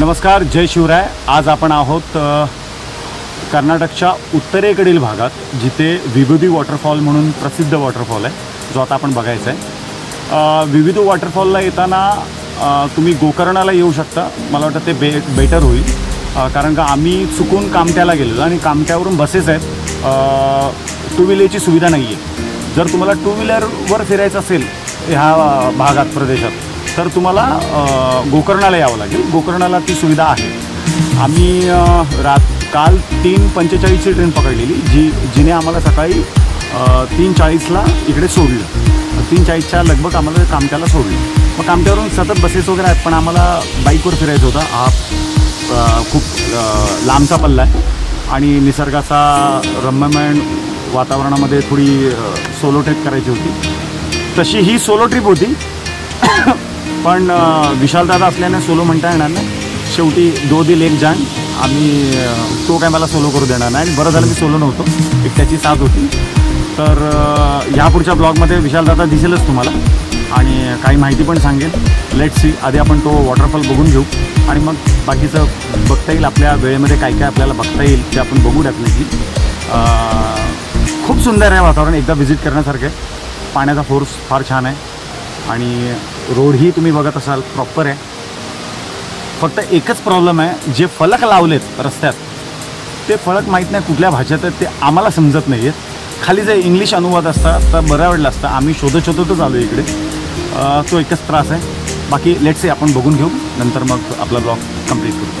नमस्कार, जय शिवराय। आज आपण आहोत कर्नाटकच्या उत्तरेकडील भागात, जिथे विभूती वॉटरफॉल म्हणून प्रसिद्ध वॉटरफॉल आहे, जो आता आपण बघायचा आहे। विभूती वॉटरफॉलला येताना तुम्ही गोकर्णाला येऊ शकता। मला वाटतं ते बेटर होईल, कारण का आम्ही चुकून कामट्याला गेलेलो आणि कामट्यावरून बसेस आहेत। टू व्हीलरची सुविधा नाही आहे। जर तुम्हाला टू व्हीलरवर फिरायचं असेल ह्या भागात प्रदेशात, तर तुम्हाला गोकर्णाला यावं लागेल। गोकर्णाला ती सुविधा आहे। आम्ही काल 3:45ची ट्रेन पकडलेली, जिने आम्हाला सकाळी 3:40ला इकडे सोडलं। 3:40च्या लगभग आम्हाला कामट्याला सोडलं। मग कामट्यावरून सतत बसेस वगैरे आहेत, पण आम्हाला बाईकवर फिरायचं होतं। हा खूप लांबचा पल्ला आहे आणि निसर्गाचा रम्यमय वातावरणामध्ये थोडी सोलो ट्रिप करायची होती। तशी ही सोलो ट्रिप होती, पण विशालदादा असल्याने सोलो म्हणता येणार नाही। शेवटी दो दिल एक जान, आम्ही तो काय मला सोलो करू देणार नाही। आणि बरं झालं मी सोलो नव्हतो, एकट्याची साथ होती। तर यापुढच्या ब्लॉगमध्ये विशालदादा दिसेलच तुम्हाला आणि काही माहिती पण सांगेल। लेट्स सी, आधी आपण तो वॉटरफॉल बघून घेऊ आणि मग बाकीचं बघता येईल। आपल्या वेळेमध्ये काय काय आपल्याला बघता येईल ते आपण बघू डेफिनेटली। खूप सुंदर आहे वातावरण, एकदा व्हिजिट करण्यासारखं आहे। पाण्याचा फोर्स फार छान आहे आणि रोडही तुम्ही बघत असाल प्रॉपर आहे। फक्त एकच प्रॉब्लेम आहे, जे फलक लावलेत रस्त्यात ते फलक माहीत नाही कुठल्या भाषेत आहेत, ते आम्हाला समजत नाही आहेत। खाली जे इंग्लिश अनुवाद असतात तर बरं वाटलं असतं। आम्ही शोधतच आलो इकडे, तो एकच त्रास आहे। बाकी लेट्स से आपण बघून घेऊ, नंतर मग आपला ब्लॉग कंप्लीट करू।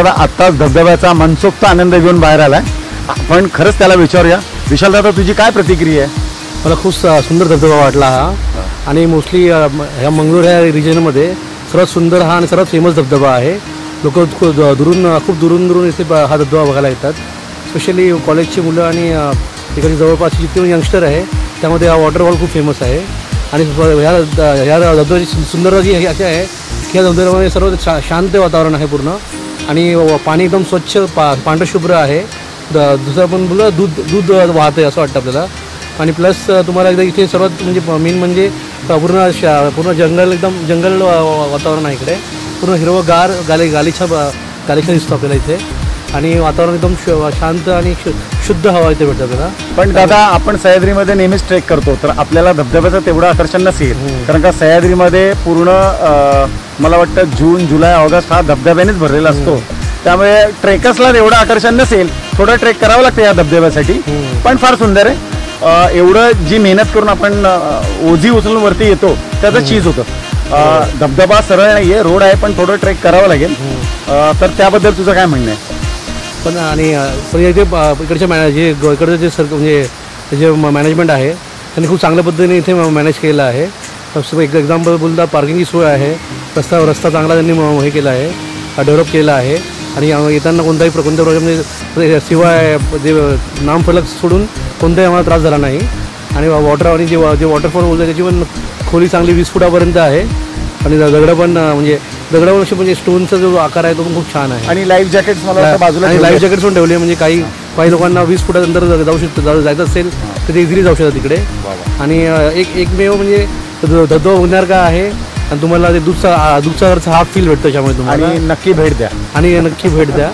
दादा आत्ताच धबधब्याचा मनसोक्त आनंद घेऊन बाहेर आलाय. आपण खरंच त्याला विचारूया. विशाल दादा, तुझी काय प्रतिक्रिया आहे? मला खूप सुंदर धबधबा वाटला हा. आणि मोस्टली ह्या मंगळूर ह्या रिजनमध्ये सर्वात सुंदर हा आणि सर्वात फेमस धबधबा आहे. लोक खूप दुरून इथे हा धबधबा बघायला येतात. स्पेशली कॉलेजची मुलं आणि तिकडे जवळपास जिथे यंगस्टर आहे त्यामध्ये हा वॉटरफॉल खूप फेमस आहे. आणि ह्या धबधब्याची सुंदरता अशी आहे की या धबधब्यामध्ये सर्व शांत वातावरण आहे पूर्ण. आणि पाणी एकदम स्वच्छ पांढरशुभ्र आहे. दुसरं पण बोललं दूध वाहतं आहे असं वाटतं आपल्याला. आणि प्लस तुम्हाला एकदा इथे सर्वात म्हणजे मेन म्हणजे पूर्ण जंगल वातावरण आहे इकडे. पूर्ण हिरवंगार गालीचा दिसतो आपल्याला इथे. आणि वातावरण एकदम शांत आणि शुद्ध हवा इथे भेटतं आपल्याला. पण दादा, आपण सह्याद्रीमध्ये नेहमीच ट्रेक करतो तर आपल्याला धबधब्याचं तेवढं आकर्षण नसेल. कारण का सह्याद्रीमध्ये पूर्ण मला वाटतं जून, जुलै, ऑगस्ट हा धबधब्यानेच भरलेला असतो. त्यामुळे ट्रेकर्सला तेवढं आकर्षण नसेल. थोडं ट्रेक करावं लागतं या धबधब्यासाठी. पण फार सुंदर आहे. एवढं जी मेहनत करून आपण ओझी उचलून वरती येतो त्याचं चीज होतं. धबधबा सरळ नाही आहे, रोड आहे, पण थोडं ट्रेक करावं लागेल. तर त्याबद्दल तुझं काय म्हणणं आहे? पण आणि इथे इकडच्या इकडचं म्हणजे जे मॅनेजमेंट आहे त्यांनी खूप चांगल्या पद्धतीने इथे मॅनेज केलं आहे. एक एक्झाम्पल बोलता पार्किंगची सोय आहे. रस्ता चांगला त्यांनी हे केला आहे, डेव्हलप केला आहे. आणि येताना कोणत्या प्रॉब्लेम शिवाय जे नामफलक सोडून कोणताही आम्हाला त्रास झाला नाही. आणि जे वॉटरफॉल बोलतो त्याची पण खोली चांगली 20 फुटापर्यंत आहे. आणि दगडं पण म्हणजे स्टोनचा जो आकार आहे तो पण खूप छान आहे. आणि लाईफ जॅकेट्स मला बाजूला आणि लाईफ जॅकेट्स पण ठेवले. म्हणजे काही लोकांना 20 फुटानंतर जायचं असेल तर ते इझिली जाऊ शकतात तिकडे. आणि एकमेव म्हणजे धबधबा बघणार का आहे. आणि तुम्हाला ते दूधचा खर्च हाफ फील भेटतो त्याच्यामुळे तुम्हाला. आणि नक्की भेट द्या.